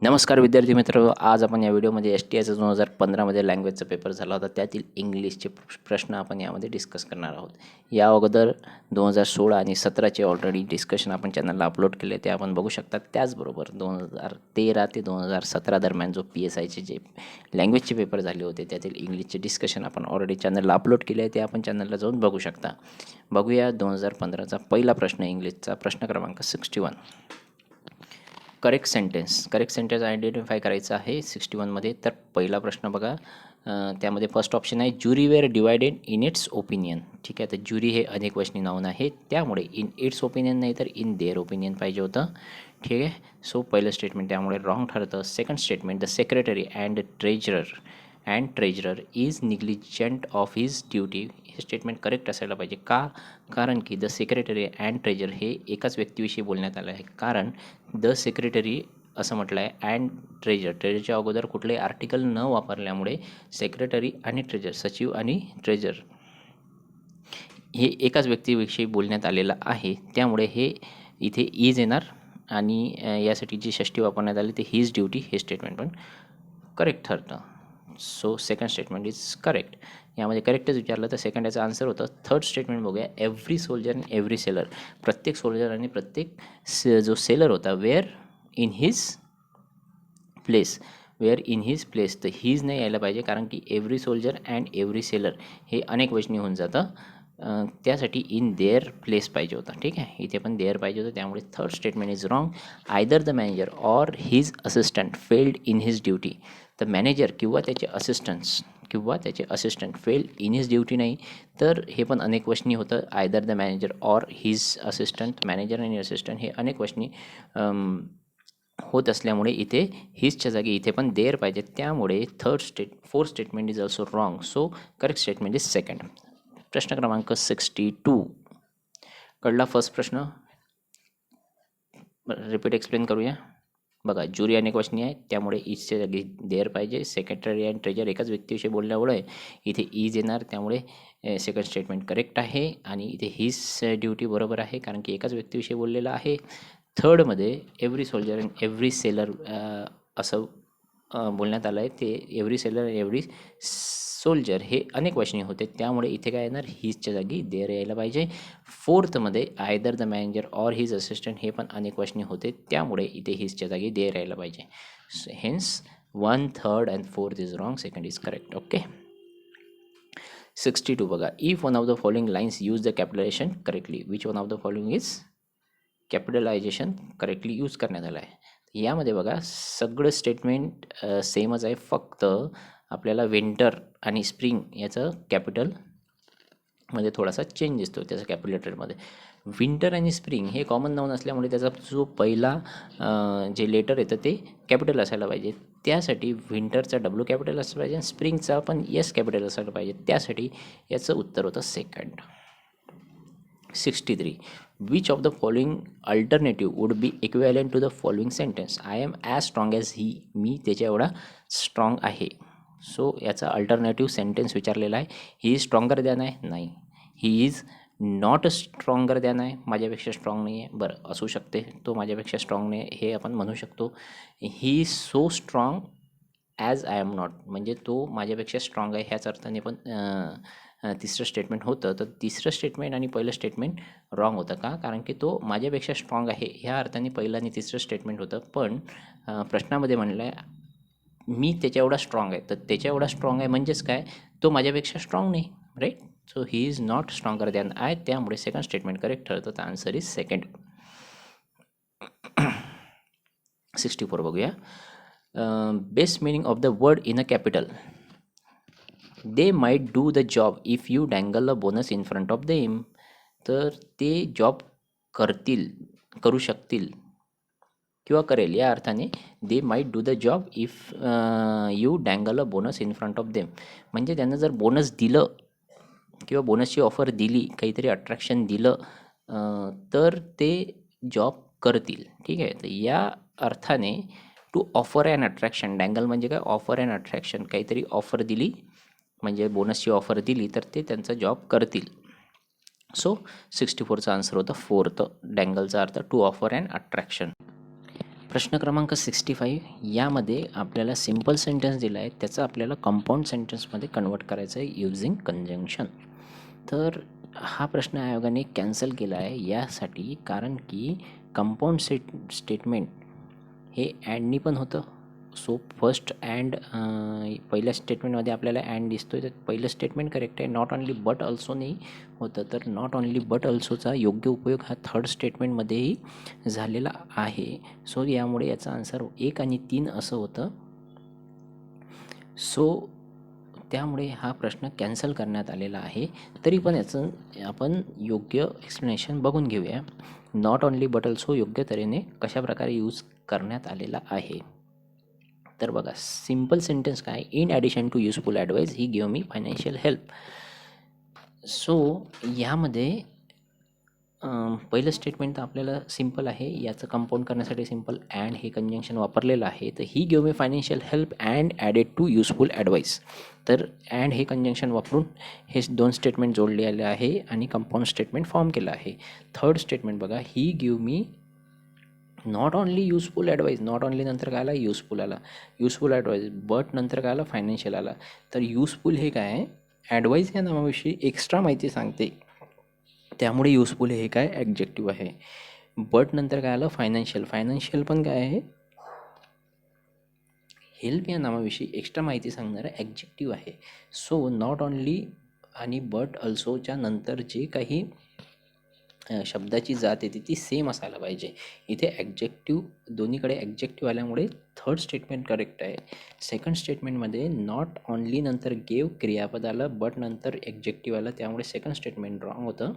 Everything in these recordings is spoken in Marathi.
नमस्कार विद्यार्थी मित्र, आज आपण या व्हिडिओमध्ये STIचा 2015मध्ये लँग्वेजचा पेपर झाला होता, त्यातील इंग्लिशचे प्रश्न आपण यामध्ये डिस्कस करणार आहोत. या अगोदर 2016 आणि 17चे ऑलरेडी डिस्कशन आपण चॅनलला अपलोड केले, ते आपण बघू शकता. त्याचबरोबर 2013 ते 2017 दरम्यान जो PSIचे जे लँग्वेजचे पेपर झाले होते, त्यातील इंग्लिशचे डिस्कशन आपण ऑलरेडी चॅनलला अपलोड केले आहे, ते आपण चॅनलला जाऊन बघू शकता. बघूया 2015चा पहिला प्रश्न, इंग्लिशचा प्रश्न क्रमांक 61. करेक्ट सेंटेन्स आयडेंटिफाय करायचं आहे 61मध्ये. तर पहिला प्रश्न बघा, त्यामध्ये फर्स्ट ऑप्शन आहे jury were divided in its opinion. ठीक आहे, तर ज्युरी हे अनेकवचनी नाऊन आहे, त्यामुळे इन इट्स ओपिनियन नाही तर इन देअर ओपिनियन पाहिजे होतं. ठीक आहे, सो पहिलं स्टेटमेंट त्यामुळे रॉंग ठरतं. Second statement the secretary and treasurer is negligent of his duty. हे स्टेटमेंट करेक्ट असायला पाहिजे. का? कारण की द सेक्रेटरी अँड ट्रेजर हे एकाच व्यक्तीविषयी बोलण्यात आलं आहे. कारण द सेक्रेटरी असं म्हटलं आहे, अँड ट्रेजरच्या अगोदर कुठलेही आर्टिकल न वापरल्यामुळे सेक्रेटरी आणि ट्रेजर, सचिव आणि ट्रेजर हे एकाच व्यक्तीविषयी बोलण्यात आलेलं आहे, त्यामुळे हे इथे इज येणार आणि यासाठी जी षष्टी वापरण्यात आली ते हिज ड्युटी, हे स्टेटमेंट पण करेक्ट ठरतं. So second statement is correct. यामध्ये करेक्टच विचारलं तर सेकंड याचं आन्सर होतं. थर्ड स्टेटमेंट बघूया, every soldier and every seller. प्रत्येक सोल्जर आणि प्रत्येक जो सेलर होता, वेअर इन हिज प्लेस, तर हीज नाही यायला पाहिजे, कारण की every soldier and every seller हे अनेक वचनी होऊन जातं. त्यासाठी इन देअर प्लेस पाहिजे होता. ठीक आहे, इथे पण देअर पाहिजे होतं, त्यामुळे third statement is wrong. Either the manager or his assistant failed in his duty. तर मॅनेजर किंवा त्याचे assistant failed in his duty नाही, तर हे पण अनेक वचनी होतं. Either the manager or his assistant, manager आणि असिस्टंट हे अनेक वचनी होत असल्यामुळे इथे हिजच्या जागी इथे पण देअर पाहिजे, त्यामुळे fourth statement is also wrong. So correct statement is second. प्रश्न क्रमांक 62 कडला फर्स्ट प्रश्न रिपीट एक्सप्लेन करूया. बघा, ज्युरी अनेक वचनी आहे, त्यामुळे इजच्या जागी देअर पाहिजे. सेक्रेटरी अँड ट्रेजर एकाच व्यक्तीविषयी बोलल्यामुळे इथे इज येणार, त्यामुळे सेकंड स्टेटमेंट करेक्ट आहे. आणि इथे हिज ड्युटी बरोबर आहे, कारण की एकाच व्यक्तीविषयी बोललेलं आहे. थर्डमध्ये every soldier and every sailor असं बोलण्यात आलं आहे, ते एव्हरी सेलर एव्हरी सोल्जर हे अनेक वचनी होते, त्यामुळे इथे काय येणार, हिजच्या जागी देअर यायला पाहिजे. फोर्थमध्ये either the manager or his assistant हे पण अनेक वचनी होते, त्यामुळे इथे हिजच्या जागी देअर यायला पाहिजे. Hence 1, 3rd and 4th is wrong, second is correct. Okay. 62 बघा, if one of the following lines use the capitalisation correctly, which one of the following is capitalisation correctly use करण्यात आलं आहे. यामध्ये बघा, सगळं स्टेटमेंट सेमच आहे, फक्त आपल्याला विंटर आणि स्प्रिंग याचं कॅपिटलमध्ये थोडासा चेंज दिसतो. त्याचा कॅपिटल विंटर आणि स्प्रिंग हे कॉमन नाऊन असल्यामुळे त्याचा जो पहिला जे लेटर येतं ते कॅपिटल असायला पाहिजे. त्यासाठी विंटरचा W कॅपिटल असलं पाहिजे आणि स्प्रिंगचा पण S कॅपिटल असायला पाहिजे. त्यासाठी याचं उत्तर होतं second. 63 which of the following alternative would be equivalent to the following sentence. I am as strong as he. मी त्याच्या एवढा स्ट्रॉंग आहे. सो याचा अल्टरनेटिव्ह सेंटेन्स विचारलेला आहे. ही इज स्ट्रॉंगर दॅन आहे, नाही. ही इज नॉट स्ट्रॉंगर दॅन आहे, माझ्यापेक्षा स्ट्रॉंग नाही आहे. बरं, असू शकते तो माझ्यापेक्षा स्ट्रॉंग नाही हे आपण म्हणू शकतो. He is so strong as I am not, म्हणजे तो माझ्यापेक्षा स्ट्रॉंग आहे ह्याच अर्थाने पण तिसरं स्टेटमेंट होतं. तर तिसरं स्टेटमेंट आणि पहिलं स्टेटमेंट रॉंग होतं. का? कारण की तो माझ्यापेक्षा स्ट्रॉंग आहे ह्या अर्थाने पहिलं आणि तिसरं स्टेटमेंट होतं. पण प्रश्नामध्ये म्हणलं आहे मी त्याच्या एवढा स्ट्रॉंग आहे, तर त्याच्या एवढा स्ट्रॉंग आहे म्हणजेच काय, तो माझ्यापेक्षा स्ट्रॉंग नाही, right. So he is not stronger than I, त्यामुळे सेकंड स्टेटमेंट करेक्ट ठरतं. तर आन्सर इज सेकंड. 64 बघूया. Best meaning of the word in a capital. They might do the job if you dangle a bonus in front of them. तर ते जॉब करू शकतील किंवा करेल या अर्थाने they might do the job if you dangle a bonus in front of them. म्हणजे त्यांना जर बोनस दिलं किंवा बोनसची ऑफर दिली, काहीतरी अट्रॅक्शन दिलं, तर ते जॉब करतील. ठीक आहे, तर या अर्थाने टू ऑफर अँड अट्रॅक्शन, डँगल म्हणजे काय, ऑफर अँड अट्रॅक्शन, काहीतरी ऑफर दिली म्हणजे बोनसची ऑफर दिली तर ते त्यांचा जॉब करतील. सो 64चा आन्सर होता fourth, डँगलचा earth to offer and attraction. प्रश्न क्रमांक 65 यामध्ये आपल्याला सिम्पल सेंटेन्स दिला आहे, त्याचं आपल्याला कंपाऊंड सेंटेन्समध्ये कन्वर्ट करायचं आहे यूजिंग कंजंक्शन. तर हा प्रश्न आयोगाने कॅन्सल केला आहे यासाठी, कारण की कंपाऊंड स्टेटमेंट हे अँडनी पण होतं. सो फर्स्ट अँड पहिल्या स्टेटमेंटमध्ये आपल्याला अँड दिसतोय, तर पहिलं स्टेटमेंट करेक्ट आहे. नॉट ऑनली बट ऑल्सो नाही होतं, तर नॉट ऑनली बट ऑल्सोचा योग्य उपयोग हा थर्ड स्टेटमेंटमध्येही झालेला आहे. सो यामुळे याचा आन्सर 1 आणि 3 असं होतं. सो त्यामुळे हा प्रश्न कॅन्सल करण्यात आलेला आहे. तरी पण याचं आपण योग्य एक्सप्लेनेशन बघून घेऊया. नॉट ऑनली बट ऑल्सो योग्य तऱ्हेने कशाप्रकारे यूज करण्यात आलेला आहे. तर बघा, सिम्पल सेंटेन्स काय, in addition to useful advice he give me financial help. So यामध्ये पहिलं स्टेटमेंट तर आपल्याला सिम्पल आहे, याचं कंपाऊंड करण्यासाठी सिम्पल अँड हे कंजंक्शन वापरलेलं आहे. तर he give me financial help and added to useful advice. तर अँड हे कंजंक्शन वापरून हे 2 स्टेटमेंट जोडलेले आहे आणि कंपाऊंड स्टेटमेंट फॉर्म केलं आहे. थर्ड स्टेटमेंट बघा, he give me not only useful advice. Not only नंतर काय आला, युजफुल आला. युजफुल ॲडवाईस, बट नंतर काय आला, फायनान्शियल आला. तर युजफुल हे काय आहे, ॲडवाईस या नावाविषयी एक्स्ट्रा माहिती सांगते, त्यामुळे युजफुल हे काय, ॲडजेक्टिव्ह आहे. बट नंतर काय आलं, फायनान्शियल. फायनान्शियल पण काय आहे, हेल्प या नावाविषयी एक्स्ट्रा माहिती सांगणारं ॲडजेक्टिव्ह आहे. सो नॉट ऑनली आणि बट ऑल्सोच्या नंतर जे काही शब्दाची जात येते ती सेम असायला पाहिजे. इथे ॲडजेक्टिव्ह दोन्हीकडे ॲडजेक्टिव्ह आल्यामुळे थर्ड स्टेटमेंट करेक्ट आहे. सेकंड स्टेटमेंटमध्ये नॉट ऑनली नंतर गेव क्रियापद आलं, बट नंतर ॲडजेक्टिव्ह आलं, त्यामुळे सेकंड स्टेटमेंट रॉंग होतं.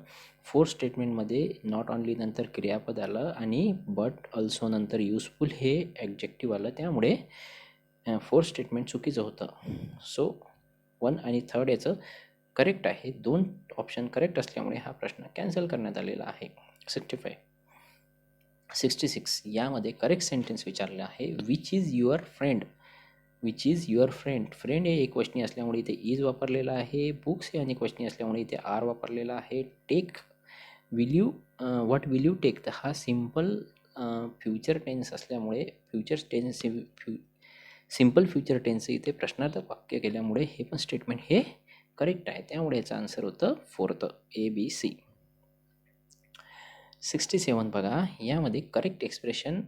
फोर्थ स्टेटमेंटमध्ये नॉट ऑनली नंतर क्रियापद आलं आणि बट ऑल्सो नंतर युजफुल हे ॲडजेक्टिव्ह आलं, त्यामुळे फोर्थ स्टेटमेंट चुकीचं होतं. सो 1 आणि 3 याचं करेक्ट आहे. 2 ऑप्शन करेक्ट असल्यामुळे हा प्रश्न कॅन्सल करण्यात आलेला आहे. 66 यामध्ये करेक्ट सेंटेन्स विचारलेला आहे. Which is your friend. Which is your friend. Friend हे एकवचनी असल्यामुळे इथे इज वापरलेला आहे. बुक्स हे अनेकवचनी असल्यामुळे इथे आर वापरलेला आहे. Take, will you, what will you take, तर हा सिम्पल फ्युचर टेन्स असल्यामुळे सिम्पल फ्युचर टेन्स इथे प्रश्नार्थक वाक्य केल्यामुळे हे पण स्टेटमेंट हे करेक्ट आहे, त्यामुळे याचं आन्सर होतं फोर्थ, ABC. 67 बघा, यामध्ये करेक्ट एक्सप्रेशन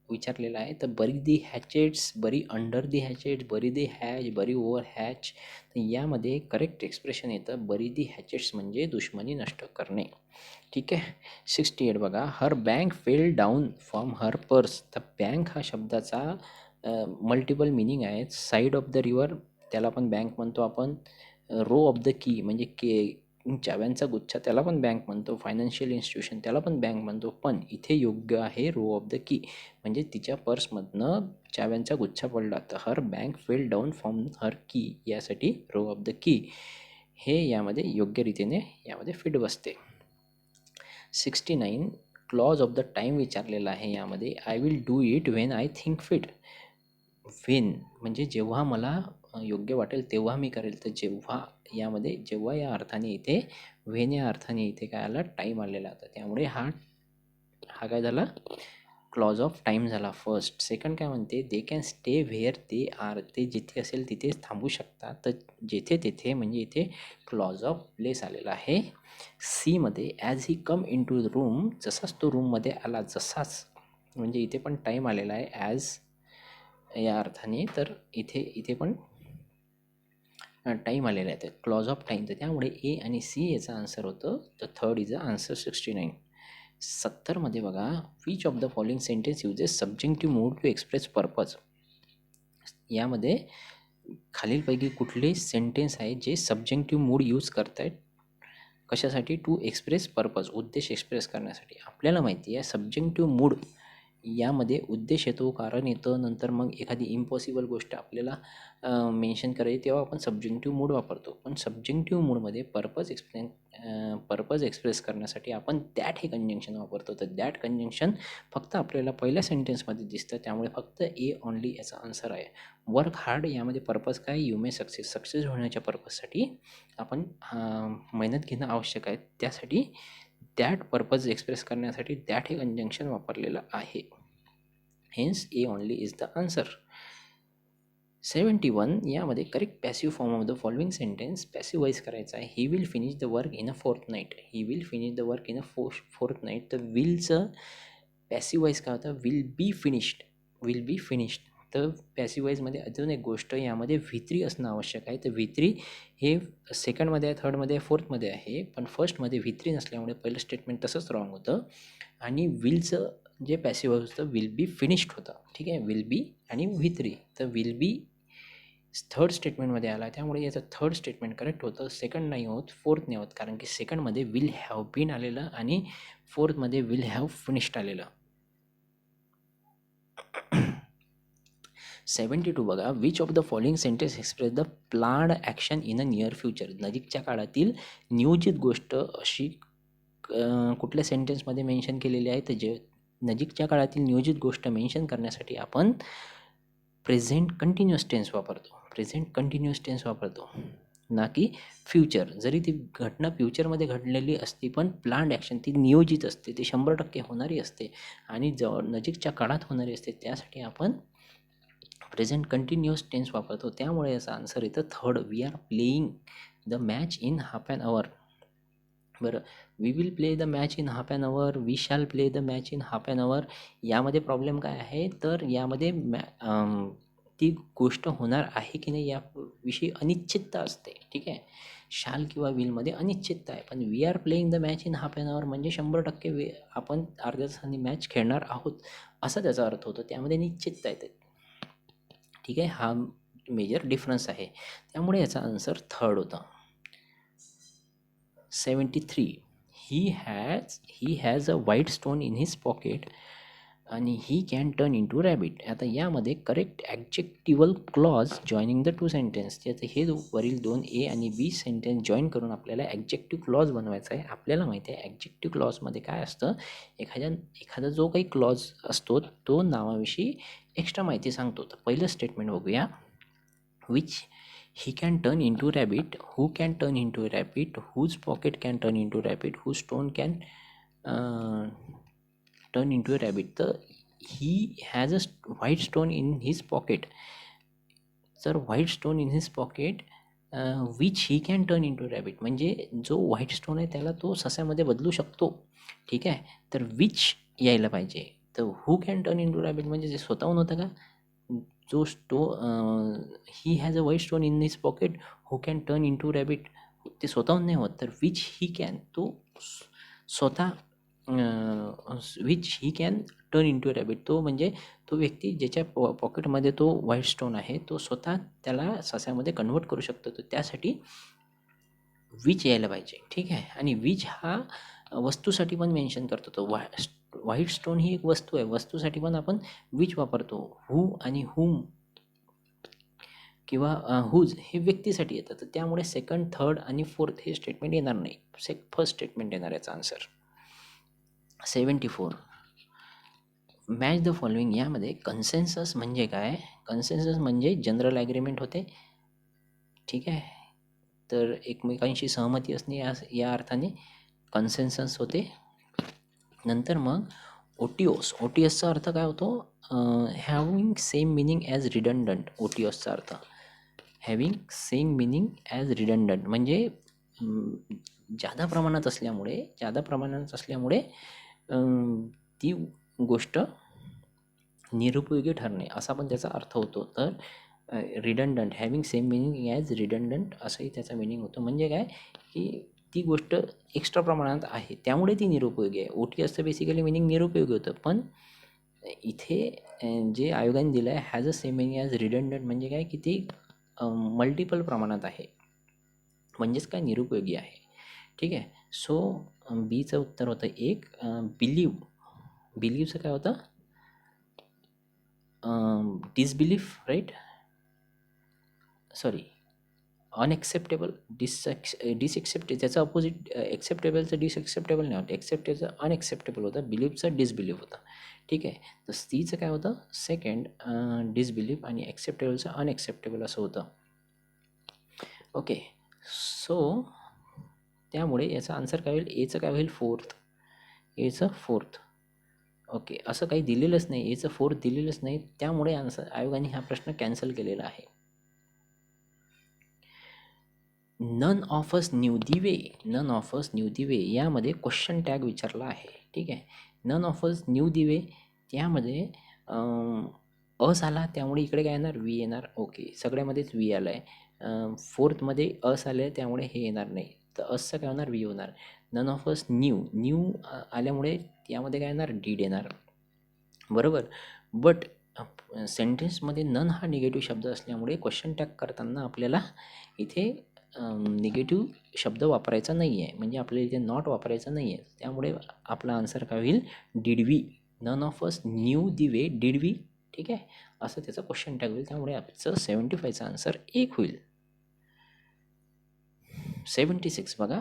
विचारलेलं आहे. तर बरी दी हॅचेट्स, बरी अंडर दी हॅचेट्स, बरी दी हॅच, बरी ओव्हर हॅच. तर यामध्ये करेक्ट एक्सप्रेशन येतं बरी दी हॅचेट्स म्हणजे दुश्मनी नष्ट करणे. ठीक आहे. 68 बघा, her bank fell down from her purse. तर बँक हा शब्दाचा मल्टिपल मिनिंग आहेत. साईड ऑफ द रिव्हर त्याला पण बँक म्हणतो आपण. रो ऑफ द की म्हणजे चाव्यांचा गुच्छा त्याला पण बँक म्हणतो. फायनान्शियल इन्स्टिट्यूशन त्याला पण बँक म्हणतो. पण इथे योग्य आहे रो ऑफ द की, म्हणजे तिच्या पर्समधनं चाव्यांचा गुच्छा पडला. तर her bank fell down from her key, यासाठी रो ऑफ द की हे यामध्ये योग्य रीतीने यामध्ये फिट बसते. 69 क्लॉज ऑफ द टाईम विचारलेला आहे यामध्ये. I will do it when I think fit. When म्हणजे जेव्हा मला योग्य वाटेल तेव्हा मी करेल. तर जेव्हा यामध्ये जेव्हा या अर्थाने इथे व्हेन या अर्थाने इथे काय आला, टाईम आलेला होता, त्यामुळे हा काय झाला, क्लॉज ऑफ टाईम झाला फर्स्ट. सेकंड काय म्हणते, they can stay where they are. ते जिथे असेल तिथेच थांबू शकतात. तर जेथे तेथे म्हणजे इथे क्लॉज ऑफ प्लेस आलेला आहे. सीमध्ये as he come in to the room, जसाच तो रूममध्ये आला जसाच, म्हणजे इथे पण टाईम आलेला आहे ॲज या अर्थाने. तर इथे पण टाईम आलेला आहे, तर क्लॉज ऑफ टाईम. तर त्यामुळे ए आणि सी याचा आन्सर होतं. तर थर्ड इज अ आन्सर. 69. 70मध्ये बघा, which of the following sentence uses subjunctive mood to express purpose. यामध्ये खालीलपैकी कुठले सेंटेन्स आहे जे सब्जेक्टिव्ह मूड यूज करतायत कशासाठी, टू एक्सप्रेस पर्पज, उद्देश एक्सप्रेस करण्यासाठी. आपल्याला माहिती आहे सब्जेक्टिव्ह मूड यामध्ये उद्देश येतो, कारण येतं, नंतर मग एखादी इम्पॉसिबल गोष्ट आपल्याला मेन्शन करायची तेव्हा आपण सब्जेक्टिव्ह मूड वापरतो. पण सब्जेक्टिव्ह मूडमध्ये पर्पज एक्सप्रेस करण्यासाठी आपण दॅट हे कंजंक्शन वापरतो. तर दॅट कंजंक्शन फक्त आपल्याला पहिल्या सेंटेन्समध्ये दिसतं, त्यामुळे फक्त ए ऑनली याचा आन्सर आहे. वर्क हार्ड यामध्ये पर्पज काय, यू मे सक्सेस होण्याच्या पर्पजसाठी आपण मेहनत घेणं आवश्यक आहे, त्यासाठी दॅट पर्पज एक्सप्रेस करण्यासाठी दॅट हे कंजंक्शन वापरलेलं आहे. Hence A only is the answer. 71 यामध्ये correct passive form of the following sentence passive wise करायचा आहे. He will finish the work in a fortnight. He will finish the work in a fourth night. तर विलचं पॅसिव्ह वाईज काय होतं, will be finished. Will be finished. तर पॅसिव्ह वाईजमध्ये अजून एक गोष्ट यामध्ये V3 असणं आवश्यक आहे. तर V3 हे सेकंडमध्ये आहे, थर्डमध्ये आहे, फोर्थमध्ये आहे, पण फर्स्टमध्ये V3 नसल्यामुळे पहिलं स्टेटमेंट तसंच रॉंग होतं. आणि विलचं जे पॅसिव्ह होतं विल बी फिनिश्ड होतं. ठीक आहे, विल बी आणि V3. तर विल बी थर्ड स्टेटमेंटमध्ये आला, त्यामुळे याचं थर्ड स्टेटमेंट करेक्ट होतं. सेकंड नाही होत, फोर्थ नाही होत, कारण की सेकंडमध्ये विल हॅव बीन आलेलं आणि फोर्थमध्ये विल हॅव फिनिश्ड आलेलं. 72 बघा. Which of the following sentence express the planned action in a near future. नजीकच्या काळातील नियोजित गोष्ट अशी कुठल्या सेंटेन्समध्ये मेन्शन केलेली आहे. तर जे नजीकच्या काळातील नियोजित गोष्ट मेन्शन करण्यासाठी आपण प्रेझेंट कंटिन्युअस टेन्स वापरतो. प्रेझेंट कंटिन्युअस टेन्स वापरतो, ना की फ्युचर. जरी ती घटना फ्युचरमध्ये घडलेली असते, पण प्लान्ड ॲक्शन ती नियोजित असते, ती 100% होणारी असते आणि नजीकच्या काळात होणारी असते. त्यासाठी आपण प्रेझेंट कंटिन्युअस टेन्स वापरतो. त्यामुळे याचा आन्सर येतं third. We are playing the match in half an hour. बरं, we will play the match in half an hour, we shall play the match in half an hour. यामध्ये प्रॉब्लेम काय आहे, तर यामध्ये ती गोष्ट होणार आहे की नाही याविषयी अनिश्चितता असते. ठीक आहे, शाल किंवा विलमध्ये अनिश्चितता आहे, पण we are playing the match in half an hour म्हणजे 100% आपण अर्ध्या तासाने मॅच खेळणार आहोत असा त्याचा अर्थ होतो. त्यामध्ये निश्चितता येते. ठीक आहे, हा मेजर डिफरन्स आहे. त्यामुळे याचा आन्सर थर्ड होता. 73. He has a white stone in his pocket आणि he can turn in to rabbit. आता यामध्ये correct adjectival clause joining the two sentence. आता हे वरील 2 ए आणि बी सेंटेन्स जॉईन करून आपल्याला ॲडजेक्टिव्ह क्लॉज बनवायचा आहे. आपल्याला माहिती आहे ॲडजेक्टिव्ह क्लॉजमध्ये काय असतं, एखादा जो काही क्लॉज असतो तो नावाविषयी एक्स्ट्रा माहिती सांगतो. तर पहिलं स्टेटमेंट बघूया. which he can turn into rabbit, who can turn into rabbit, whose pocket can turn into rabbit, whose stone can turn into a rabbit. तर he has a white stone in his pocket. तर white stone in his pocket which he can turn in to rabbit म्हणजे जो व्हाईट स्टोन आहे त्याला तो सस्यामध्ये बदलू शकतो. ठीक आहे, तर विच यायला पाहिजे. तर who can turn in to rabbit म्हणजे जे स्वतःहून होतं का, जो he has a white stone in his pocket who can turn in to rabbit, ते स्वतःहून नाही होत. तर विच ही कॅन, तो स्वतः which he can turn in to rabbit, तो म्हणजे तो व्यक्ती ज्याच्या पॉकेटमध्ये तो व्हाईट स्टोन आहे तो स्वतः त्याला सस्यामध्ये कन्व्हर्ट करू शकतो. तर त्यासाठी विच यायला पाहिजे. ठीक आहे, आणि विच हा वस्तूसाठी पण मेन्शन करतो. तो व्हाईट स्टोन ही एक वस्तू आहे, वस्तूसाठी पण आपण विच वापरतो. हू आणि हुम किंवा हुज हे व्यक्तीसाठी येतं. तर त्यामुळे सेकंड, थर्ड आणि फोर्थ हे स्टेटमेंट येणार नाही. फर्स्ट स्टेटमेंट येणार याचा आन्सर. 74. Match the following. यामध्ये कन्सेन्सस म्हणजे काय, कन्सेन्सस म्हणजे जनरल ॲग्रीमेंट होते. ठीक आहे, तर एकमेकांशी सहमती असणे या अर्थाने कन्सेन्सस होते. नंतर मग ओटिओस. ओटिओसचा अर्थ काय होतो, having same meaning as redundant. ओटिओसचा अर्थ having same meaning as redundant म्हणजे जादा प्रमाणात असल्यामुळे ती गोष्ट निरुपयोगी ठरणे असा पण त्याचा अर्थ होतो. तर redundant, having same meaning as redundant असंही त्याचा मिनिंग होतो. म्हणजे काय की ती गोष्ट एक्स्ट्रा प्रमाणात आहे त्यामुळे ती निरुपयोगी आहे. ओटी असतं बेसिकली मिनिंग निरुपयोगी होतं, पण इथे जे आयोगाने दिलं आहे has a same meaning as redundant म्हणजे काय की ती मल्टिपल प्रमाणात आहे, म्हणजेच काय निरुपयोगी आहे. ठीक आहे, सो बीचं उत्तर होतं एक. बिलीव. बिलीवचं काय होतं, disbelief, right. Sorry, unacceptable. Disaccept त्याचं अपोजिट. एक्सेप्टेबलचं डिसएक्सेप्टेबल नाही होतं, एक्सेप्टेबलचं अनएक्सेप्टेबल होतं, बिलीफचं डिसबिलीफ होतं. ठीक आहे, तर सीचं काय होतं, सेकंड डिसबिलीफ आणि एक्सेप्टेबलचं अनएक्सेप्टेबल असं होतं. ओके, सो त्यामुळे याचा आन्सर काय होईल, एचं काय होईल, फोर्थ. एचं फोर्थ. ओके, असं काही दिलेलंच नाही, याचं फोर्थ दिलेलंच नाही, त्यामुळे आन्सर आयोगाने हा प्रश्न कॅन्सल केलेला आहे. None of us knew the way, none of us knew the way यामध्ये क्वेश्चन टॅग विचारला आहे. ठीक आहे, none of us knew the way त्यामध्ये अस आला, त्यामुळे इकडे काय येणार, वी येणार. ओके, सगळ्यामध्येच वी आलं आहे. फोर्थमध्ये अस आलं आहे, त्यामुळे हे येणार नाही, तर असं काय होणार, वी होणार. None of us knew, knew आल्यामुळे त्यामध्ये काय येणार, डीड येणार. बरोबर. बट सेंटेन्समध्ये नन हा निगेटिव्ह शब्द असल्यामुळे क्वेश्चन टॅग करताना आपल्याला इथे निगेटिव्ह शब्द वापरायचा नाही आहे, म्हणजे आपल्याला इथे नॉट वापरायचा नाही आहे. त्यामुळे आपला आन्सर काय होईल, did we, none of us knew the way did we. ठीक आहे, असं त्याचा क्वेश्चन टॅग होईल. त्यामुळे आजचं 75चा आन्सर 1 होईल. 76 बघा,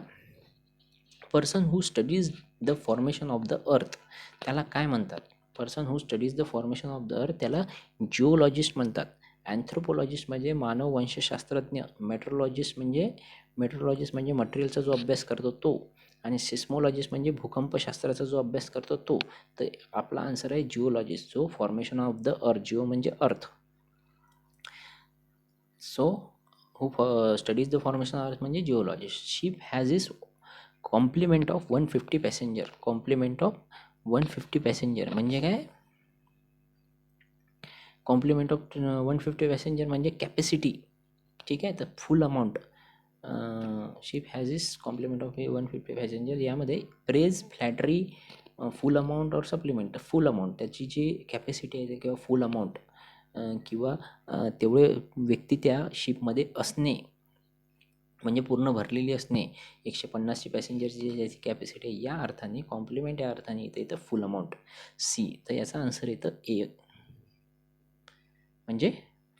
person who studies the formation of the earth त्याला काय म्हणतात. Person who studies the formation of the earth त्याला जिओलॉजिस्ट म्हणतात. अँथ्रोपोलॉजिस्ट म्हणजे मानववंशशास्त्रज्ञ, मेट्रोलॉजिस्ट म्हणजे मटेरियलचा जो अभ्यास करतो तो, आणि सिस्मोलॉजिस्ट म्हणजे भूकंपशास्त्राचा जो अभ्यास करतो तो. तर आपला आन्सर आहे जिओलॉजिस्ट, जो formation of the earth, geo म्हणजे earth. So who studies the formation of earth म्हणजे geologist. Ship has is complement of 150 passenger, complement of 150 passenger म्हणजे काय, कॉम्प्लिमेंट ऑफ 150 पॅसेंजर म्हणजे कॅपॅसिटी. ठीक आहे, तर full amount, ship has is complement of 150 passenger यामध्ये प्रेज, फ्लॅटरी, फुल अमाऊंट और सप्लिमेंट. फुल अमाऊंट त्याची जी कॅपॅसिटी आहे किंवा फुल अमाऊंट किंवा तेवढे व्यक्ती त्या शिपमध्ये असणे म्हणजे पूर्ण भरलेली असणे, 150ची पॅसेंजरची ज्याची कॅपॅसिटी आहे या अर्थाने, कॉम्प्लिमेंट या अर्थाने इथं फुल अमाऊंट सी. तर याचा आन्सर येतं ए, म्हणजे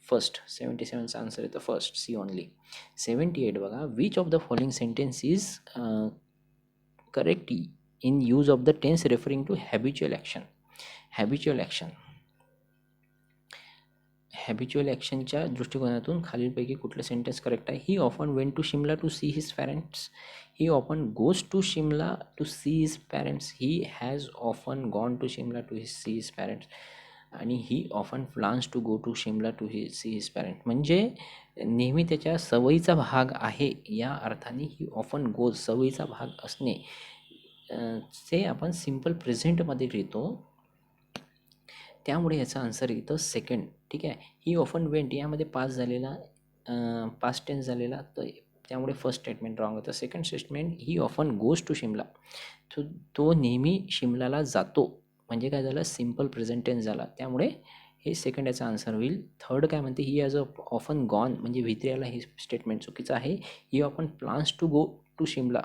फर्स्ट. 77चा आन्सर येतं फर्स्ट, सी ओनली. 78 बघा, which of the following sentence is correct in use of the tense referring to habitual action. Habitual ॲक्शनच्या दृष्टिकोनातून खालीलपैकी कुठलं सेंटेन्स करेक्ट आहे. He often went to Shimla to see his parents. He often goes to Shimla to see his parents. He has often gone to Shimla to see his parents. आणि he often plans to go to Shimla to see his parents म्हणजे नेहमी त्याच्या सवयीचा भाग आहे या अर्थाने ही ऑफन गोज, सवयीचा भाग असणे, ते आपण सिम्पल प्रेझेंटमध्ये लिहितो, त्यामुळे याचा आन्सर येतं सेकंड. ठीक आहे, ही ऑफन वेंट यामध्ये पास्ट टेन्स झालेला, तर त्यामुळे फर्स्ट स्टेटमेंट रॉंग होतं. Second statement, he often goes to Shimla, तो नेहमी शिमलाला जातो, म्हणजे काय झालं, सिम्पल प्रेझेंट टेन्स झाला, त्यामुळे हे सेकंड याचा आन्सर होईल. थर्ड काय म्हणते, ही ॲज ऑफन गॉन म्हणजे व्हित्रियाला हे स्टेटमेंट चुकीचं आहे. He often plans to go to Shimla,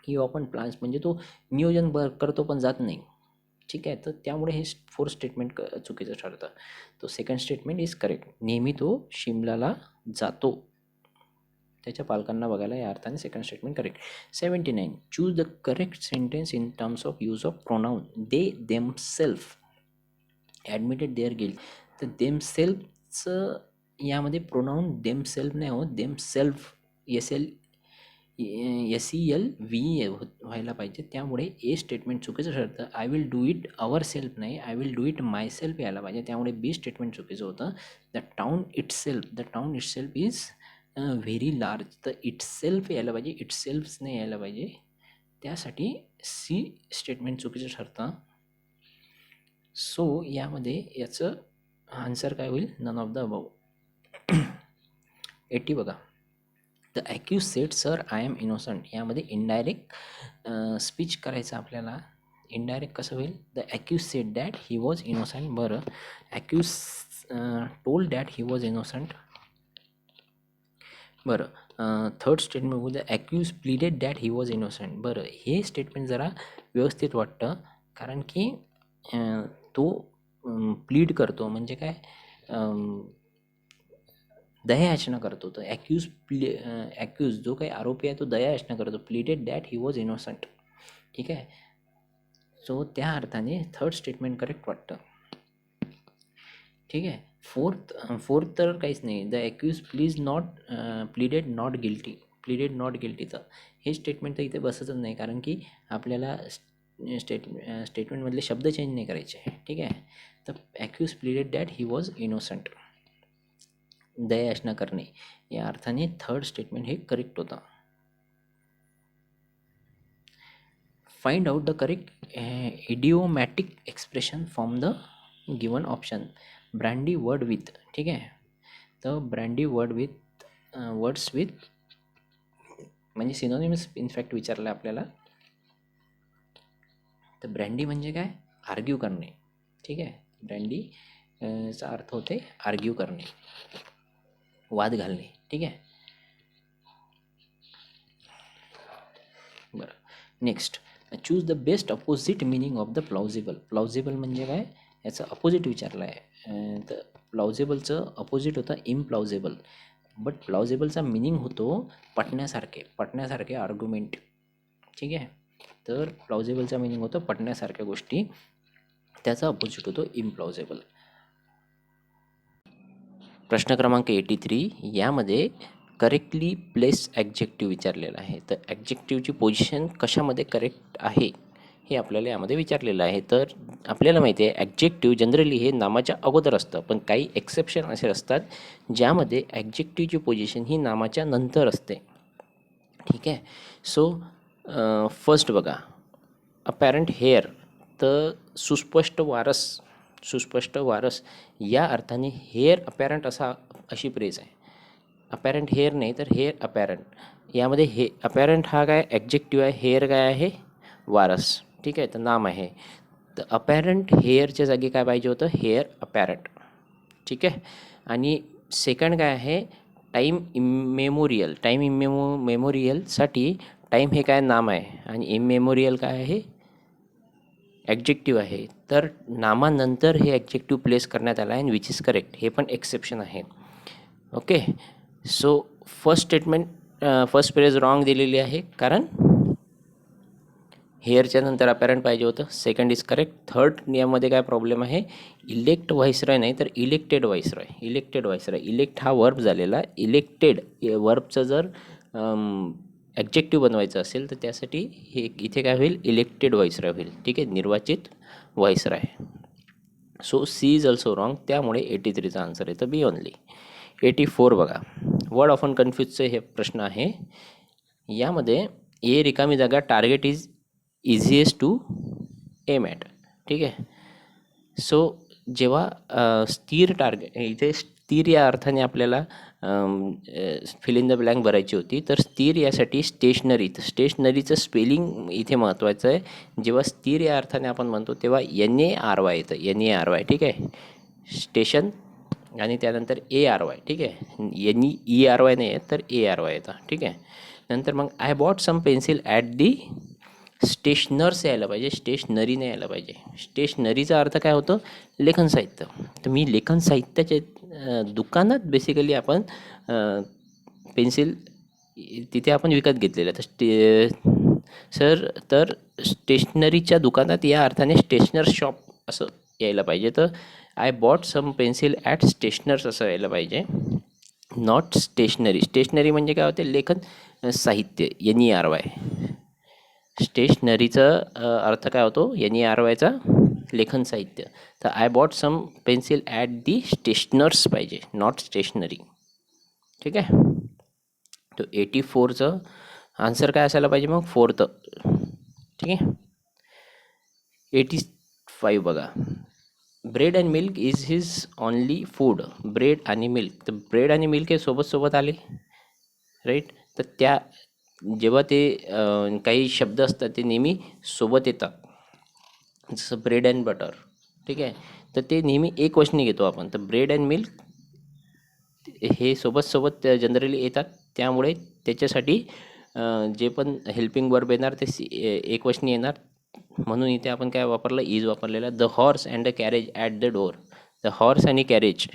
he often plans म्हणजे तो नियोजन करतो पण जात नाही. ठीक आहे, तर त्यामुळे हे फोर्थ स्टेटमेंट चुकीचं ठरतं. तो सेकंड स्टेटमेंट इज करेक्ट, नेहमी तो शिमलाला जातो त्याच्या पालकांना बघायला, या अर्थाने second statement correct. 79, choose the correct sentence in terms of use of pronoun. They themselves admitted their guilt. तर देमसेल्फचं यामध्ये प्रोनाऊन देमसेल्फ नाही हो, देमसेल्फ, SELV व्हायला पाहिजे, त्यामुळे ए स्टेटमेंट चुकीचं ठरतं. I will do it our self नाही, I will do it my self यायला पाहिजे, त्यामुळे बी स्टेटमेंट चुकीचं होतं. The town itself is very large, तर इटसेल्फ यायला पाहिजे, इटसेल्फ्स नाही यायला पाहिजे, त्यासाठी सी स्टेटमेंट चुकीचं ठरतं. सो यामध्ये याचं आन्सर काय होईल, नन ऑफ द अबव. 80 बघा, the accuse said sir I am innocent. यामध्ये इनडायरेक्ट स्पीच करायचं आपल्याला. इनडायरेक्ट कसं होईल, the accuse said that he was innocent. बरं, accuse told that he was innocent. बरं, थर्ड स्टेटमेंट बघू, the accuse pleaded that he was innocent. बरं, हे स्टेटमेंट जरा व्यवस्थित वाटतं, कारण की तो प्लीड करतो, म्हणजे काय, दयायाचना करतो. तर ॲक्यूज जो काही आरोपी आहे तो दयायाचना करतो. Pleaded that he was innocent. ठीक आहे, सो त्या अर्थाने थर्ड स्टेटमेंट करेक्ट वाटतं. ठीक आहे, फोर्थ तर काहीच नाही. The accuse pleaded not guilty. तर हे स्टेटमेंट तर इथे बसतच नाही, कारण की आपल्याला स्टेटमेंटमधले शब्द चेंज नाही करायचे आहे, ठीक आहे. तर accuse pleaded that he was innocent. दया करणे या अर्थाने थर्ड स्टेटमेंट हे करेक्ट होतं. Find out the correct idiomatic expression from the given option. Brandy word with, ठीक आहे. तर brandy word with words with म्हणजे सिनोनिम्स इनफॅक्ट विचारलं आहे आपल्याला. तर ब्रँडी म्हणजे काय, आर्ग्यू करणे, ठीक आहे. ब्रँडी चा अर्थ होते आर्ग्यू करणे, वाद घालणे, ठीक आहे. बरं, next choose the best opposite meaning of the plausible. Plausible म्हणजे काय, याचं अपोजिट विचारलं आहे. तर प्लॉजिबलचं अपोजिट होतं इम्प्लॉजिबल. बट प्लॉजिबलचा मिनिंग होतो पटण्यासारखे आर्ग्युमेंट, ठीक आहे. तर प्लॉजिबलचा मिनिंग होतो पटण्यासारख्या गोष्टी, त्याचा अपोजिट होतो इम्प्लॉजिबल. प्रश्न क्रमांक 83 यामध्ये करेक्टली प्लेस ॲडजेक्टिव्ह विचारलेला आहे. तर ॲडजेक्टिव्हची पोझिशन कशामध्ये करेक्ट आहे हे आपल्याला यामध्ये विचारलेलं आहे. तर आपल्याला माहिती आहे ॲडजेक्टिव्ह जनरली हे नामाच्या अगोदर असतं, पण काही एक्सेप्शन असे असतात ज्यामध्ये ॲडजेक्टिव्हची पोझिशन ही नामाच्या नंतर असते, ठीक आहे. सो फर्स्ट बघा, अपॅरंट हेअर. तर सुस्पष्ट वारस या अर्थाने हेअर अपॅरंट अशी प्रेस आहे. अपॅरंट हेअर नाही तर हेअर अपॅरंट. यामध्ये हे अपॅरंट हा काय ॲडजेक्टिव्ह आहे, हेअर काय आहे वारस, ठीक आहे. तर नाम आहे. तर अपॅरंट हेअरच्या जागी काय पाहिजे होतं, हेअर अपॅरंट, ठीक आहे. आणि सेकंड काय आहे, टाईम इमेमोरियल. मेमोरियलसाठी टाईम हे काय नाम आहे आणि इमेमोरियल काय आहे ॲडजेक्टिव्ह आहे. तर नामानंतर हे ॲडजेक्टिव्ह प्लेस करण्यात आला आहे, विच इज करेक्ट. हे पण एक्सेप्शन आहे, okay. So first phrase wrong दिलेली आहे, कारण हेअरच्या नंतर अपॅरंट पाहिजे होतं. Second is correct. थर्ड नियममध्ये काय प्रॉब्लेम आहे, इलेक्ट व्हाईसरॉय नाही तर इलेक्टेड व्हाईसरॉय. इलेक्ट हा वर्ब झालेला, इलेक्टेड वर्बचं जर ॲडजेक्टिव्ह बनवायचं असेल तर त्यासाठी हे इथे काय होईल, इलेक्टेड व्हाईसरॉय होईल, ठीक आहे, निर्वाचित viceroy. So C is also wrong. त्यामुळे 83चा आन्सर येतं बी ओनली. 84 बघा, वर्ड ऑफन कन्फ्यूजचे हे प्रश्न आहे. यामध्ये ए रिकामी जागा, target is easiest to aim at, ठीक आहे. सो जेव्हा स्थिर टार्गेट, इथे स्थिर या अर्थाने आपल्याला फिल इन द ब्लँक भरायची होती. तर स्थिर यासाठी स्टेशनरीचं स्पेलिंग इथे महत्त्वाचं आहे. जेव्हा स्थिर या अर्थाने आपण म्हणतो तेव्हा NARY येतं, NARY, ठीक आहे. स्टेशन आणि त्यानंतर ARY, ठीक आहे. ERY नाही आहे तर ARY येतं, ठीक आहे. नंतर मग I bought some pencil at the stationers यायला पाहिजे, स्टेशनरी नाही यायला पाहिजे. स्टेशनरीचा अर्थ काय होतं, लेखन साहित्य. तर मी लेखन साहित्याच्या दुकानात बेसिकली आपण पेन्सिल तिथे आपण विकत घेतलेलं. तर स्टेशनरीच्या दुकानात या अर्थाने स्टेशनर शॉप असं यायला पाहिजे. तर I bought some pencil at stationers असं यायला पाहिजे, नॉट स्टेशनरी. स्टेशनरी म्हणजे काय होते, लेखन साहित्य, NERY. स्टेशनरीचा अर्थ काय होतो, NERYचा लेखन साहित्य. तर I bought some pencil at the stationers पाहिजे, नॉट स्टेशनरी, ठीक आहे. तो 84चं आन्सर काय असायला पाहिजे मग, फोर्थ, ठीक आहे. 85 बघा, bread and milk is his only food. Bread आणि मिल्क, तर ब्रेड आणि मिल्क हे सोबत आले, राईट. तर त्या जेव्हा ते काही शब्द असतात ते नेहमी सोबत येतात, जसं ब्रेड अँड बटर, ठीक आहे. तर ते नेहमी एक वचनी घेतो आपण. तर ब्रेड अँड मिल्क हे सोबत जनरली येतात, त्यामुळे त्याच्यासाठी जे पण हेल्पिंग वर्ब येणार ते एक वचनी येणार. म्हणून इथे आपण काय वापरलं, इज वापरलेला. The horse and the carriage at the door. The horse आणि कॅरेज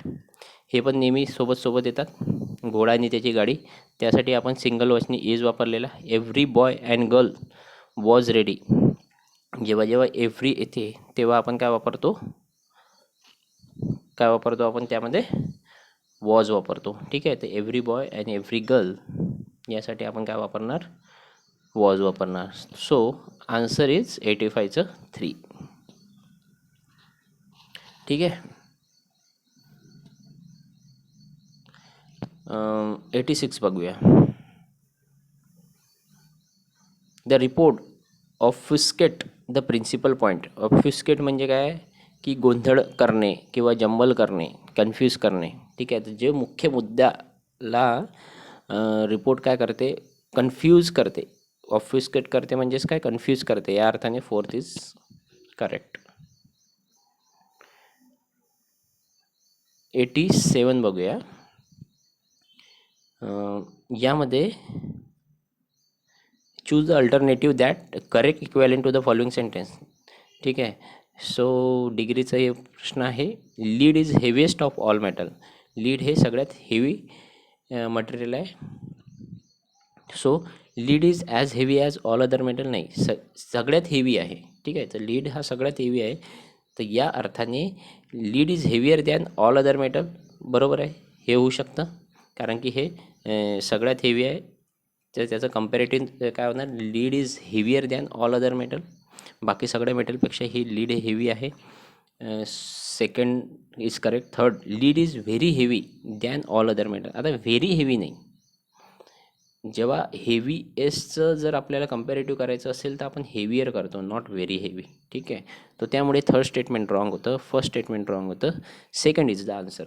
हे पण नेहमी सोबत येतात, घोडा आणि त्याची गाडी, त्यासाठी आपण सिंगल वचनी इज वापरलेला. Every boy and girl was ready. जेव्हा एव्हरी येते तेव्हा आपण काय वापरतो आपण त्यामध्ये वॉज वापरतो, ठीक आहे. तर every boy and every girl यासाठी आपण काय वापरणार, वॉज वापरणार. सो आन्सर इज 85चं 3. ठीक आहे. 86 बघूया. The report obfuscate the principal point. Obfuscate म्हणजे काय की गोंधळ करणे किंवा जंबल करणे, कन्फ्यूज करणे. ठीक आहे. तर जे मुख्य मुद्द्याला रिपोर्ट काय करते, कन्फ्यूज करते. ऑब्फ्युस्केट करते म्हणजेच काय, कन्फ्यूज करते. या अर्थाने 4th इज करेक्ट. 87 बघूया. यामध्ये choose the alternative that correct equivalent to the following sentence. ठीक आहे. सो डिग्रीचा हे प्रश्न आहे. Lead is heaviest of all metal. Lead हे सगळ्यात हेवी मटेरियल आहे. So lead is as heavy as all other metal. नाही, सगळ्यात हेवी आहे. ठीक आहे. तर लीड हा सगळ्यात हेवी आहे. तर या अर्थाने lead is heavier than all other metal. बरोबर आहे, हे होऊ शकतं. कारण की हे सगळ्यात हेवी आहे. तर त्याचं कम्पॅरेटिव्ह काय होणार, lead is heavier than all other metal. बाकी सगळ्या मेटलपेक्षा ही लीड हेवी आहे. Second is correct. Third, lead is very heavy than all other metal. आता व्हेरी हेवी नाही, जेव्हा हेवी एसचं जर आपल्याला कम्पॅरेटिव्ह करायचं असेल तर आपण हेवियर करतो, नॉट व्हेरी हेवी. ठीक आहे. तर त्यामुळे थर्ड स्टेटमेंट रॉंग होतं, फर्स्ट स्टेटमेंट रॉंग होतं. Second is the answer.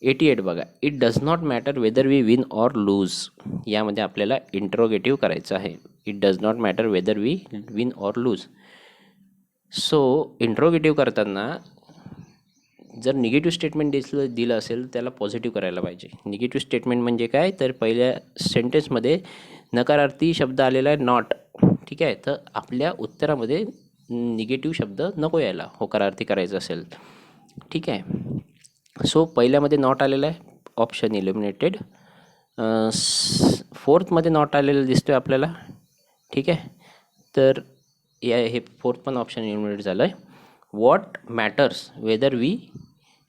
88 बघा. It does not matter whether we win or lose. यामध्ये आपल्याला इंट्रोगेटिव्ह करायचं आहे. It does not matter whether we win or lose. So interrogative करताना जर निगेटिव्ह स्टेटमेंट दिलं असेल त्याला पॉझिटिव्ह करायला पाहिजे. निगेटिव्ह स्टेटमेंट म्हणजे काय, तर पहिल्या सेंटेन्समध्ये नकारार्थी शब्द आलेला आहे, नॉट. ठीक आहे. तर आपल्या उत्तरामध्ये निगेटिव्ह शब्द नको यायला, होकारार्थी करायचं असेल. ठीक आहे. सो पहिल्यामध्ये नॉट आलेलं आहे, ऑप्शन इलिमिनेटेड. फोर्थमध्ये नॉट आलेलं दिसतोय आपल्याला. ठीक आहे. तर हे फोर्थ पण ऑप्शन इलिमिनेट झालं आहे. What matters whether we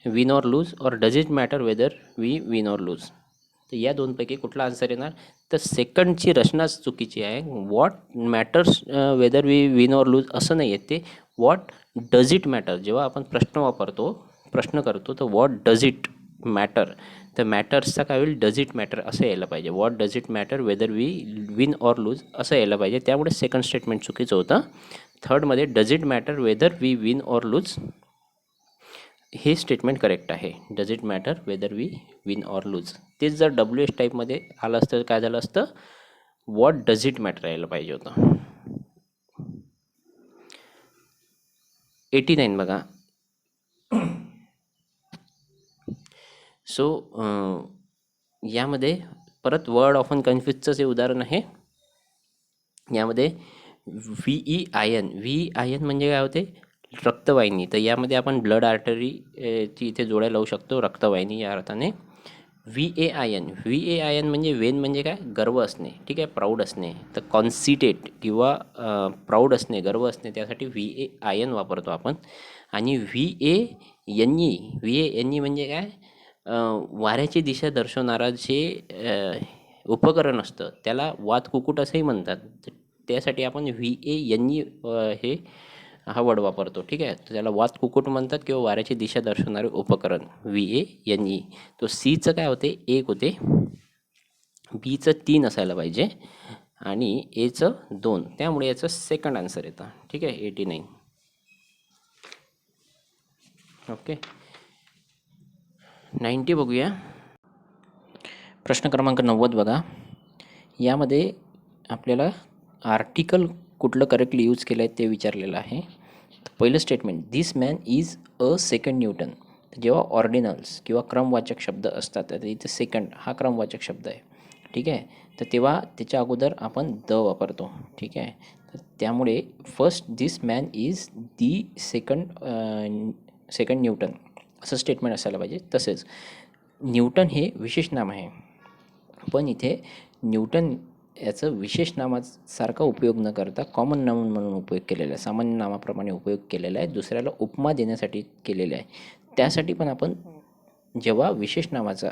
win or lose, or does it matter whether we win or lose. तर या दोनपैकी कुठला आन्सर येणार, तर सेकंडची रचनाच चुकीची आहे. What matters whether we win or lose असं नाही आहे, ते व्हॉट डज इट मॅटर. जेव्हा आपण प्रश्न करतो तर व्हॉट डज इट मॅटर, तर मॅटर्सचा काय होईल, डज इट मॅटर असं यायला पाहिजे. What does it matter whether we win or lose असं यायला पाहिजे. त्यामुळे सेकंड स्टेटमेंट चुकीचं होतं. थर्डमध्ये does it matter whether we win or lose हे स्टेटमेंट करेक्ट आहे. Does it matter whether we win or lose. तेच जर डब्ल्यू एस टाईपमध्ये आलं असतं तर काय झालं असतं, व्हॉट डज इट मॅटर यायला पाहिजे होतं. 89 बघा. सो यामध्ये परत वर्ड ऑफन कन्फ्यूजचंच हे उदाहरण आहे. यामध्ये VEIN म्हणजे काय होते, रक्तवाहिनी. तर यामध्ये आपण ब्लड आर्टरी ची इथे जोड्या लावू शकतो, रक्तवाहिनी या अर्थाने. VAIN म्हणजे वेन म्हणजे काय, गर्व असणे. ठीक आहे, प्राऊड असणे. तर कॉन्सिटेट किंवा प्राऊड असणे, गर्व असणे, त्यासाठी VAIN वापरतो आपण. आणि VANE म्हणजे काय, वाऱ्याची दिशा दर्शवणारा जे उपकरण असतं त्याला वात कुकुट असंही म्हणतात. त्यासाठी आपण VANE हे हा वर्ड वापरतो. ठीक आहे. तर त्याला वात कुकुट म्हणतात किंवा वाऱ्याची दिशा दर्शवणारे उपकरण, VANE. तो सीचं काय होते, 1 होते, बीचं 3 असायला पाहिजे आणि एचं 2. त्यामुळे याचं सेकंड आन्सर येतं. ठीक आहे. 89. ओके. 90 बघूया. प्रश्न क्रमांक 90 बघा. यामध्ये आपल्याला आर्टिकल कुठलं करेक्टली यूज केलं आहे ते विचारलेलं आहे. पहिलं statement, this man is a second Newton. जेव्हा ऑर्डिनल्स किंवा क्रमवाचक शब्द असतात तर इथे सेकंड हा क्रमवाचक शब्द आहे. ठीक आहे. तर तेव्हा त्याच्या अगोदर आपण द वापरतो. ठीक आहे. तर त्यामुळे first this man is the second Newton असं स्टेटमेंट असायला पाहिजे. तसेच न्यूटन हे विशेष नाम आहे, पण इथे न्यूटन याचं विशेष नामासारखा उपयोग न करता कॉमन नाउन म्हणून उपयोग केलेला आहे, सामान्य नामाप्रमाणे उपयोग केलेला आहे, दुसऱ्याला उपमा देण्यासाठी केलेला आहे. त्यासाठी पण आपण जेव्हा विशेष नामाचा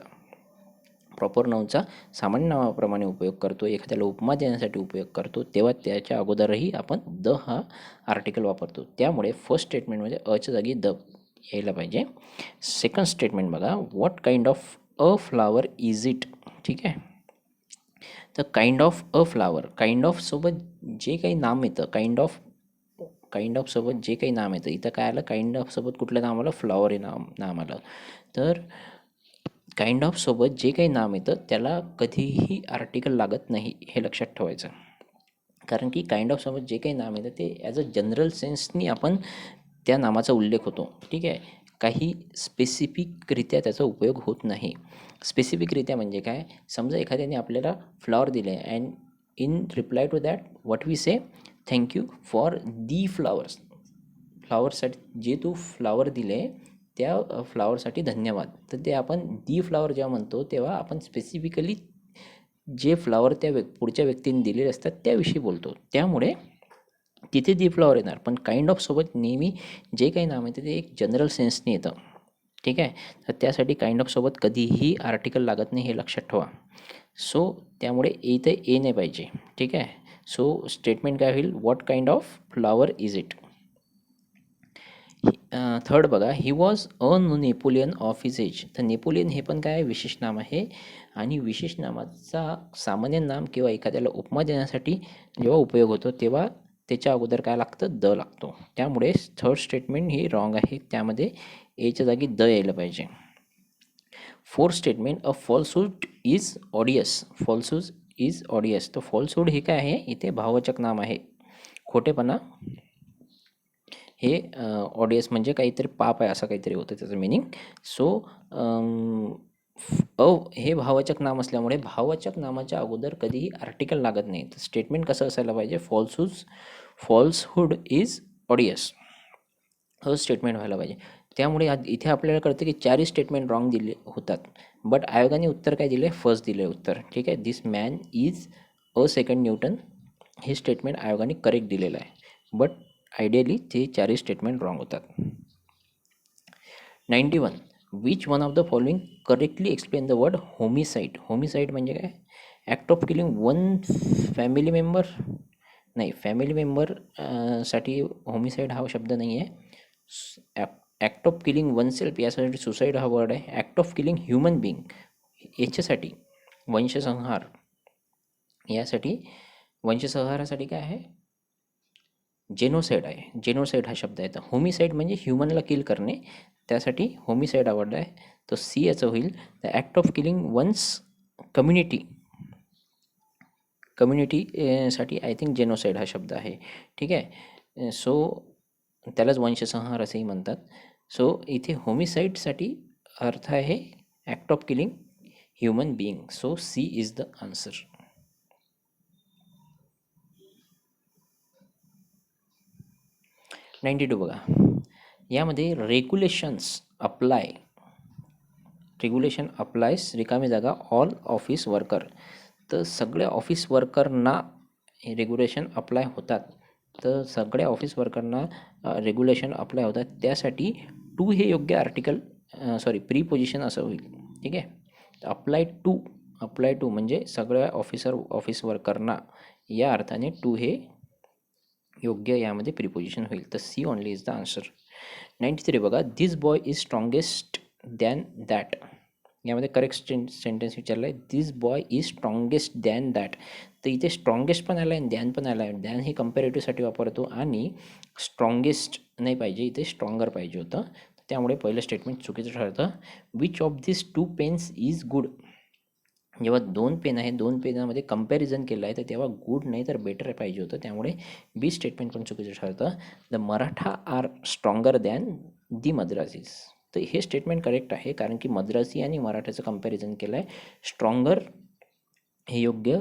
प्रॉपर नाऊनचा सामान्य नावाप्रमाणे उपयोग करतो, एखाद्याला उपमा देण्यासाठी उपयोग करतो, तेव्हा त्याच्या अगोदरही आपण द हा आर्टिकल वापरतो. त्यामुळे फर्स्ट स्टेटमेंटमध्ये अच्या जागी द यायला पाहिजे. सेकंड स्टेटमेंट बघा, what kind of a flower is it. ठीक आहे, तर kind of a flower, kind of सोबत जे काही नाम येतं, काइंड ऑफ सोबत जे काही नाम येतं, इथं काय आलं, काइंड ऑफ सोबत कुठलं नाम आलं, फ्लॉवर हे नाम आलं. तर काइंड ऑफ सोबत जे काही नाम येतं त्याला कधीही आर्टिकल लागत नाही, हे लक्षात ठेवायचं. कारण की काइंड ऑफ सोबत जे काही नाम येतं ते ॲज अ जनरल सेन्सनी आपण त्या नामाचा उल्लेख होतो. ठीक आहे, काही स्पेसिफिकरित्या त्याचा उपयोग होत नाही. स्पेसिफिकरित्या म्हणजे काय, समजा एखाद्याने आपल्याला फ्लॉवर दिले and in reply to that what we say, thank you for the flowers. फ्लॉवरसाठी जे तू फ्लॉवर दिले त्या फ्लॉवरसाठी धन्यवाद. तर ते आपण दी फ्लॉवर जेव्हा म्हणतो तेव्हा आपण स्पेसिफिकली जे फ्लॉवर त्या पुढच्या व्यक्तीने दिलेले असतात त्याविषयी बोलतो. त्यामुळे तिथे दी फ्लॉवर येणार. पण काइंड ऑफ सोबत नेहमी जे काही नाम येतं ते एक जनरल सेन्सने येतं. ठीक आहे, तर त्यासाठी काइंड ऑफ सोबत कधीही आर्टिकल लागत नाही, हे लक्षात ठेवा. सो त्यामुळे इथे ए नाही पाहिजे. ठीक आहे, सो स्टेटमेंट काय होईल, what kind of flower is it. Third बघा, he was a Napoleon of his age. तर नेपोलियन हे पण काय विशेष नाम आहे, आणि विशेष नामाचा सामान्य नाम किंवा एखाद्याला उपमा देण्यासाठी जेव्हा उपयोग होतो तेव्हा त्याच्या अगोदर काय लागतं, द लागतो. त्यामुळे थर्ड स्टेटमेंट ही रॉंग आहे, त्यामध्ये एच्या जागी द यायला पाहिजे. Fourth statement, a falsehood is ऑडियस. Falsehood is ऑडियस. तर फॉल्सहुड हे काय आहे, इथे भाववाचक नाम आहे. खोटेपणा हे ऑडियस म्हणजे काहीतरी पाप आहे असं काहीतरी होतं त्याचं मिनिंग. सो हे भाववाचक नाम असल्यामुळे भाववाचक नामाच्या अगोदर कधीही आर्टिकल लागत नाही. तर स्टेटमेंट कसं असायला पाहिजे, फॉल्सहुड इज ऑडियस, हे स्टेटमेंट व्हायला पाहिजे. त्यामुळे इथे आपल्याला कळतं की चारही स्टेटमेंट रॉंग दिले होतात. बट आयोगाने उत्तर काय दिले, फर्स्ट दिले उत्तर. ठीक आहे, this man is a second Newton, हे स्टेटमेंट आयोगाने करेक्ट दिलेलं आहे. बट आयडियली ते चारही स्टेटमेंट रॉंग होतात. 91, which one of the following correctly explain the word homicide. Homicide म्हणजे काय, act of killing one family member. नाही, फॅमिली मेंबर साठी होमिसाइड हा शब्द नाही आहे. Act of killing one self यासाठी सुसाईड हा वर्ड आहे. Act of killing human being याच्यासाठी वंशसंहार, यासाठी वंशसंहारासाठी काय आहे, जेनोसाईड आहे. जेनोसाईड हा शब्द आहे. तर होमिसाईड म्हणजे ह्युमनला किल करणे, त्यासाठी होमिसाईड आवडला आहे. तो सी याचं होईल. The act of killing one's community साठी आय थिंक जेनोसाईड हा शब्द आहे. ठीक आहे, सो त्यालाच वंशसंहार असेही म्हणतात. सो इथे होमिसाईडसाठी अर्थ आहे act of killing human being. So C is the answer. 92 बघा, यामध्ये रेग्युलेशन अप्लायस रिकामी जागा ऑल ऑफिस वर्कर. तर सगळ्या ऑफिस वर्करना हे रेग्युलेशन अप्लाय होतात. तर सगळ्या ऑफिस वर्करना रेग्युलेशन अप्लाय होतात, त्यासाठी टू हे योग्य आर्टिकल प्रीपोजिशन असं होईल. ठीक आहे, अप्लाय टू म्हणजे सगळ्या ऑफिस वर्करना, या अर्थाने टू हे योग्य यामध्ये प्रीपोजिशन होईल. तर C only is the answer. 93 बघा, this boy is strongest than that. यामध्ये करेक्ट सेंटेन्स विचारलं आहे, this boy is strongest than that. तर इथे स्ट्रॉंगेस्ट पण आला आहे आणि दॅन पण आला आहे. दॅन हे कंपॅरेटिव्हसाठी वापरतो आणि स्ट्रॉंगेस्ट नाही पाहिजे, इथे स्ट्रॉंगर पाहिजे होतं. त्यामुळे पहिलं स्टेटमेंट चुकीचं ठरतं. Which of this two pens is good. जेव्हा दोन पेन आहे, दोन पेनामध्ये कंपॅरिझन केलं आहे, तर तेव्हा गुड नाही तर बेटर पाहिजे होतं. त्यामुळे बी स्टेटमेंट पण चुकीचं ठरतं. The Maratha are stronger than the Madrasis. तर हे स्टेटमेंट करेक्ट आहे, कारण की मद्रासी आणि मराठ्याचं कंपॅरिझन केलं आहे. स्ट्रॉंगर हे योग्य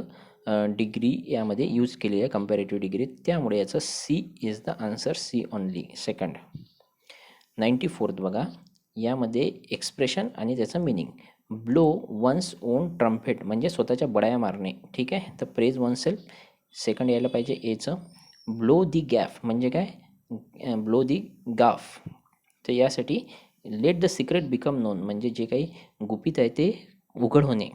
डिग्री यामध्ये यूज केली आहे, कंपॅरेटिव्ह डिग्री. त्यामुळे याचं C is the answer, C only, second. 94 बघा, यामध्ये एक्सप्रेशन आणि त्याचं meaning. Blow one's own trumpet म्हणजे स्वतःच्या बडाया मारणे. ठीक आहे, तर प्रेज वन सेल्फ सेकंड यायला पाहिजे एचं. ब्लो दी गॅफ म्हणजे काय, ब्लो दी गाफ. तर यासाठी let the secret become known म्हणजे जे काही गुपित आहे ते उघड होणे.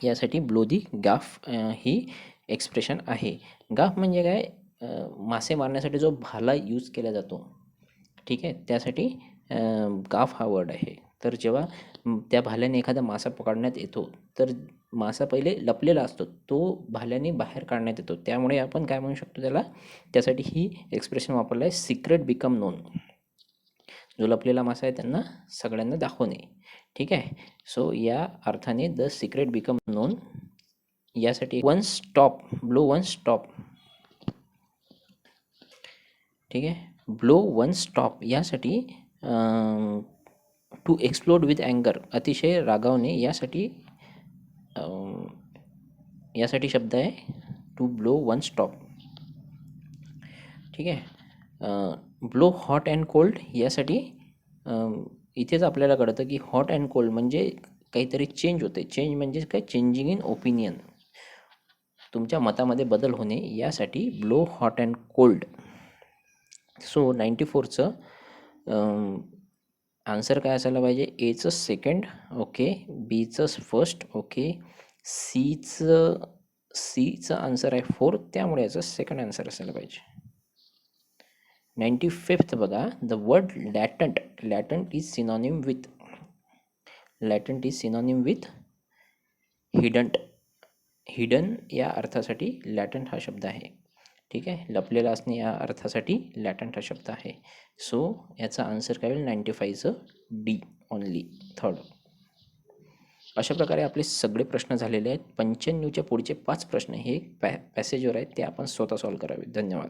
यासाठी ब्लो दी गाफ ही एक्सप्रेशन आहे. गाफ म्हणजे काय? मासे मारण्यासाठी जो भाला यूज केला जातो, ठीक आहे, त्यासाठी गाफ हा वर्ड आहे. तर जेव्हा त्या भाल्याने एखादा मासा पकडण्यात येतो, तर मासा पहिले लपलेला असतो, तो भाल्याने बाहेर काढण्यात येतो. त्यामुळे आपण काय म्हणू शकतो त्याला? त्यासाठी ही एक्सप्रेशन वापरलं आहे, सिक्रेट बिकम नोन. जो लपलेला मासा आहे त्यांना सगळ्यांना दाखवणे. ठीक आहे. सो या अर्थाने द सिक्रेट बिकम नोन यासाठी one stop, blow one stop. ठीक आहे. ब्लो वन स्टॉप यासाठी टू एक्सप्लोड विथ अँगर, अतिशय रागावणे, यासाठी शब्द आहे टू ब्लो वन स्टॉप. ठीक आहे. ब्लो हॉट अँड कोल्ड यासाठी इथेच आपल्याला कळतं की हॉट अँड कोल्ड म्हणजे काहीतरी चेंज होते. चेंज म्हणजे काय? चेंजिंग इन ओपिनियन, तुमच्या मतामध्ये बदल होणे, यासाठी blow hot and cold. So 94चं आन्सर काय असायला पाहिजे? एचं सेकंड, ओके, बीचं फर्स्ट, ओके, सीचं आन्सर आहे फोर्थ, त्यामुळे याचं सेकंड आन्सर असायला पाहिजे. 95th बघा, the word latent. Latent is synonym with hidden. Hidden या अर्थासाठी लॅटंट हा शब्द आहे. ठीक आहे. लपलेला असणे या अर्थासाठी लॅटंट हा शब्द आहे. सो याचा आन्सर काय होईल? 95चं डी ओनली, थर्ड. अशा प्रकारे आपले सगळे प्रश्न झालेले आहेत. 95च्या पुढचे 5 प्रश्न हे पॅसेजवर आहेत, ते आपण स्वतः सॉल्व करावे. धन्यवाद.